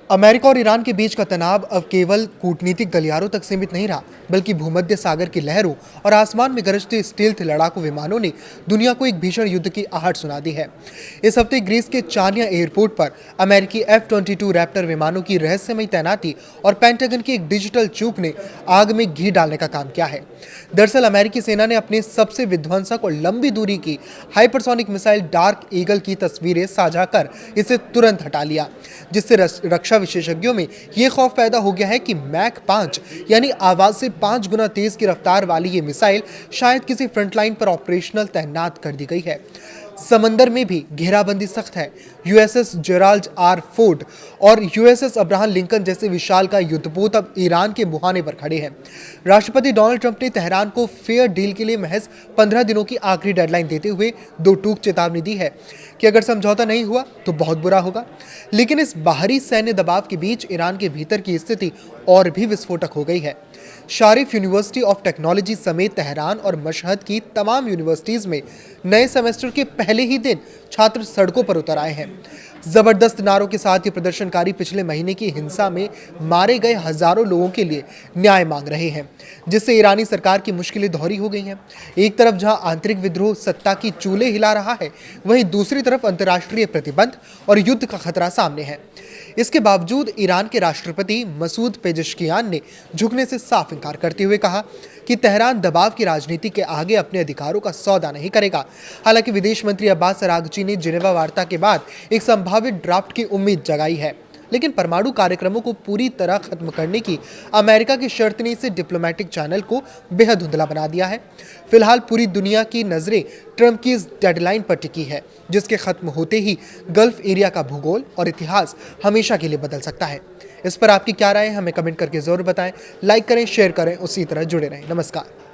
America और Iran के बीच का तनाव अब केवल कूटनीतिक गलियारों तक सीमित नहीं रहा, बल्कि भूमध्य सागर की लहरों और आसमान में गरजते स्टील्थ लड़ाकू विमानों ने दुनिया को एक भीषण युद्ध की आहट सुना दी है। इस हफ्ते ग्रीस के चानिया एयरपोर्ट पर अमेरिकी F-22 रैप्टर विमानों की रहस्यमयी तैनाती और पेंटागन की एक डिजिटल चूक ने आग में घी डालने का काम किया है। दरअसल अमेरिकी सेना ने अपनी सबसे विध्वंसक और लंबी दूरी की हाइपरसोनिक मिसाइल डार्क ईगल की तस्वीरें साझा कर इसे तुरंत हटा लिया, जिससे रक्षा विशेषज्ञों में यह खौफ पैदा हो गया है कि मैक 5 यानी आवाज से 5 गुना तेज की रफ्तार वाली ये मिसाइल शायद किसी फ्रंटलाइन पर ऑपरेशनल तैनात कर दी गई है। समंदर में भी घेराबंदी सख्त है। यूएसएस जेराल्ड आर फोर्ड और यूएसएस अब्राहम लिंकन जैसे विशालकाय युद्धपोत अब ईरान के मुहाने पर खड़े हैं। राष्ट्रपति डोनाल्ड ट्रंप ने तेहरान को फेयर डील के लिए महज 15 दिनों की आखिरी डेडलाइन देते हुए दो टूक चेतावनी दी है कि अगर समझौता नहीं हुआ तो बहुत बुरा होगा। लेकिन इस बाहरी सैन्य दबाव के बीच ईरान के भीतर की स्थिति और भी विस्फोटक हो गई है। शारिफ यूनिवर्सिटी ऑफ टेक्नोलॉजी समेत तेहरान और मशहद की तमाम यूनिवर्सिटीज में नए सेमेस्टर के पहले ही दिन छात्र सड़कों पर उतर आए हैं। जबरदस्त नारों के साथ ये प्रदर्शनकारी पिछले महीने की हिंसा में मारे गए हजारों लोगों के लिए न्याय मांग रहे हैं, जिससे ईरानी सरकार की मुश्किलें दोहरी हो गई हैं। एक तरफ जहां आंतरिक विद्रोह सत्ता की चूल्हे हिला रहा है, वहीं दूसरी तरफ अंतर्राष्ट्रीय प्रतिबंध और युद्ध का खतरा सामने है। इसके बावजूद ईरान के राष्ट्रपति मसूद पेजेश्कियान ने झुकने से साफ इनकार करते हुए कहा कि तेहरान दबाव की राजनीति के आगे अपने अधिकारों का सौदा नहीं करेगा। हालांकि विदेश मंत्री अब्बास अरागची ने जिनेवा वार्ता के बाद एक संभावित ड्राफ्ट की उम्मीद जगाई है, लेकिन परमाणु कार्यक्रमों को पूरी तरह खत्म करने की अमेरिका की शर्त ने इसे डिप्लोमेटिक चैनल को बेहद धुंधला बना दिया है। फिलहाल पूरी दुनिया की नजरें ट्रंप की इस डेडलाइन पर टिकी है, जिसके खत्म होते ही गल्फ एरिया का भूगोल और इतिहास हमेशा के लिए बदल सकता है। इस पर आपकी क्या राय है, हमें कमेंट करके जरूर बताएं। लाइक करें, शेयर करें, उसी तरह जुड़े रहें। नमस्कार।